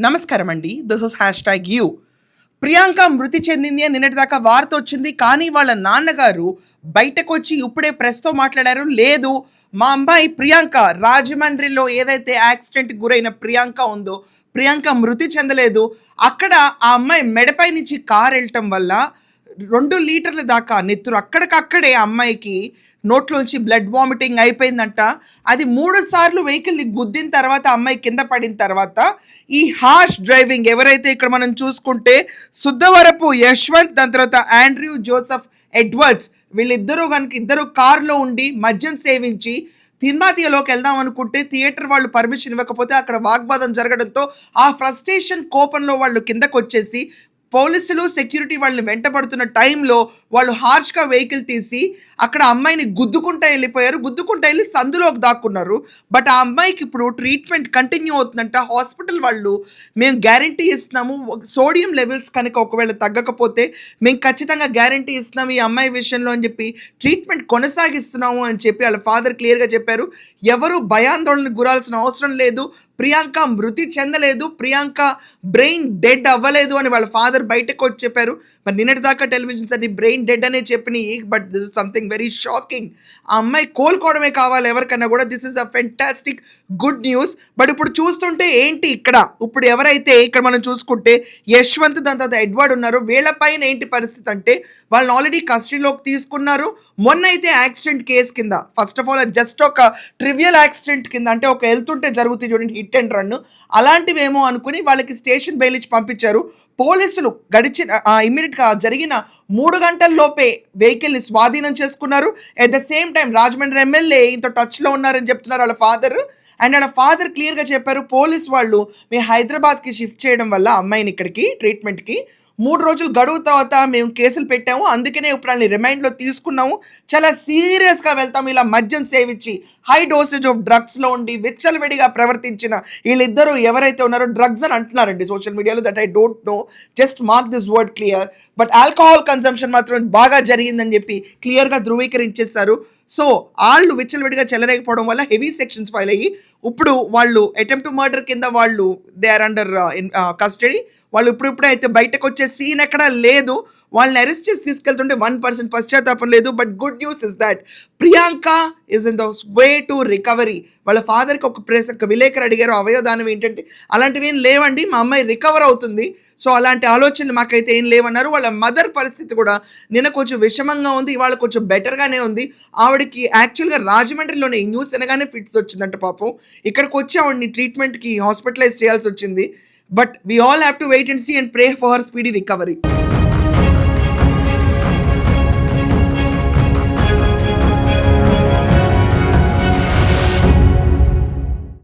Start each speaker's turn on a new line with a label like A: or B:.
A: నమస్కారం అండి. This is #you. Priyanka మృతి చెందింది అని నిన్నటిదాకా వార్త వచ్చింది. కానీ వాళ్ళ నాన్నగారు బయటకొచ్చి ఇప్పుడే ప్రెస్‌తో మాట్లాడారు. లేదు, మా అమ్మాయి ప్రియాంక రాజమండ్రిలో ఏదైతే యాక్సిడెంట్‌కి గురైన ప్రియాంక ఉందో, ప్రియాంక మృతి చెందలేదు. అక్కడ ఆ అమ్మాయి మెడపై నుంచి కారు వెళ్ళటం వల్ల 2 లీటర్ల దాకా నెత్తురు అక్కడికక్కడే ఆ అమ్మాయికి నోట్లోంచి బ్లడ్ వామిటింగ్ అయిపోయిందంట. అది 3 సార్లు వెహికల్ని గుద్దిన తర్వాత అమ్మాయి కింద పడిన తర్వాత ఈ హార్ష్ డ్రైవింగ్ ఎవరైతే ఇక్కడ మనం చూసుకుంటే సుద్దవరపు యశ్వంత్, దాని తర్వాత ఆండ్రూ జోసెఫ్ ఎడ్వర్డ్స్, వీళ్ళిద్దరూ కనుక ఇద్దరు కారులో ఉండి మద్యం సేవించి తిరుమాతిలోకి వెళ్దాం అనుకుంటే థియేటర్ వాళ్ళు పర్మిషన్ ఇవ్వకపోతే అక్కడ వాగ్వాదం జరగడంతో ఆ ఫ్రస్ట్రేషన్ కోపంలో వాళ్ళు కిందకు వచ్చేసి పోలీసులు సెక్యూరిటీ వాళ్ళని వెంటబడుతున్న టైంలో వాళ్ళు హార్ష్గా వెహికల్ తీసి అక్కడ అమ్మాయిని గుద్దుకుంటా వెళ్ళిపోయారు. గుద్దుకుంటా వెళ్ళి సందులోకి దాక్కున్నారు. బట్ ఆ అమ్మాయికి ఇప్పుడు ట్రీట్మెంట్ కంటిన్యూ అవుతుందంట. హాస్పిటల్ వాళ్ళు మేము గ్యారంటీ ఇస్తున్నాము, సోడియం లెవెల్స్ కనుక ఒకవేళ తగ్గకపోతే మేము ఖచ్చితంగా గ్యారంటీ ఇస్తున్నాము ఈ అమ్మాయి విషయంలో అని చెప్పి ట్రీట్మెంట్ కొనసాగిస్తున్నాము అని చెప్పి వాళ్ళ ఫాదర్ క్లియర్గా చెప్పారు. ఎవరు భయాందోళనకు గురాల్సిన అవసరం లేదు. ప్రియాంక మృతి చెందలేదు, ప్రియాంక బ్రెయిన్ డెడ్ అవ్వలేదు అని వాళ్ళ ఫాదర్ బయటకు వచ్చి చెప్పారు. మరి నిన్నటి దాకా టెలివిజన్స్ అన్ని బ్రెయిన్ డెడ్ అనే చెప్పినాయి. But this is something very shocking. ఆ అమ్మాయి కోలుకోవడమే కావాలి ఎవరికన్నా కూడా. This is a fantastic good news. But ఇప్పుడు చూస్తుంటే ఏంటి ఇప్పుడు ఎవరైతే ఇక్కడ మనం చూసుకుంటే యశ్వంత్, దాని తర్వాత ఎడ్వర్డ్ ఉన్నారు, వీళ్ళపైన ఏంటి పరిస్థితి అంటే వాళ్ళని ఆల్రెడీ కస్టడీలోకి తీసుకున్నారు. మొన్న అయితే యాక్సిడెంట్ కేసు కింద, ఫస్ట్ ఆఫ్ ఆల్ జస్ట్ ఒక ట్రివియల్ యాక్సిడెంట్ కింద, అంటే ఒక వెళ్తుంటే జరుగుతుంది చూడండి హిట్ అండ్ రన్, అలాంటివేమో అనుకుని వాళ్ళకి స్టేషన్ బెయిల్ ఇచ్చి పంపించారు. పోలీసులు గడిచిన ఇమ్మీడియట్గా జరిగిన 3 గంటల్లోపే వెహికల్ని స్వాధీనం చేసుకున్నారు. At the same time Rajahmundry MLA ఇంత టచ్లో ఉన్నారని చెప్తున్నారు వాళ్ళ ఫాదర్. అండ్ వాళ్ళ ఫాదర్ క్లియర్గా చెప్పారు, పోలీస్ వాళ్ళు మేము హైదరాబాద్కి షిఫ్ట్ చేయడం వల్ల అమ్మాయిని ఇక్కడికి ట్రీట్మెంట్కి 3 రోజులు గడువు తర్వాత మేము కేసులు పెట్టాము, అందుకనే ఇప్పుడు వాళ్ళని రిమైండ్లో తీసుకున్నాము, చాలా సీరియస్గా వెళ్తాము. ఇలా మద్యం సేవించి హై డోసేజ్ ఆఫ్ డ్రగ్స్లో ఉండి విచ్చలవిడిగా ప్రవర్తించిన వీళ్ళిద్దరూ ఎవరైతే ఉన్నారో, డ్రగ్స్ అని అంటున్నారండి సోషల్ మీడియాలో, that I don't know, just mark this word clear, but alcohol consumption మాత్రం బాగా జరిగిందని చెప్పి క్లియర్గా ధృవీకరించేశారు. సో వాళ్ళు విచ్చలవిడిగా చెల్లరేకపోవడం వల్ల హెవీ సెక్షన్స్ ఫైల్ అయ్యి ఇప్పుడు వాళ్ళు అటెంప్ట్ టు మర్డర్ కింద వాళ్ళు దే ఆర్ అండర్ కస్టడీ. వాళ్ళు ఇప్పుడే అయితే బయటకు వచ్చే సీన్ ఎక్కడా లేదు. వాళ్ళని అరెస్ట్ చేసి తీసుకెళ్తుంటే 1% పశ్చాత్తాపం లేదు. But good news is that Priyanka is in the way to recovery. వాళ్ళ ఫాదర్కి ఒక విలేకరు అడిగారు, అవయవదానం ఏంటంటే అలాంటివి ఏం లేవండి, మా అమ్మాయి రికవర్ అవుతుంది, సో అలాంటి ఆలోచనలు మాకైతే ఏం లేవన్నారు. వాళ్ళ మదర్ పరిస్థితి కూడా నిన్న కొంచెం విషమంగా ఉంది, ఇవాళ కొంచెం బెటర్గానే ఉంది. ఆవిడకి యాక్చువల్గా రాజమండ్రిలోనే ఈ న్యూస్ అనగానే ఫిట్స్ వచ్చిందంట పాపం. ఇక్కడికి వచ్చి ఆవిడని ట్రీట్మెంట్కి హాస్పిటలైజ్ చేయాల్సి వచ్చింది. But we all have to wait and see and pray for her speedy recovery.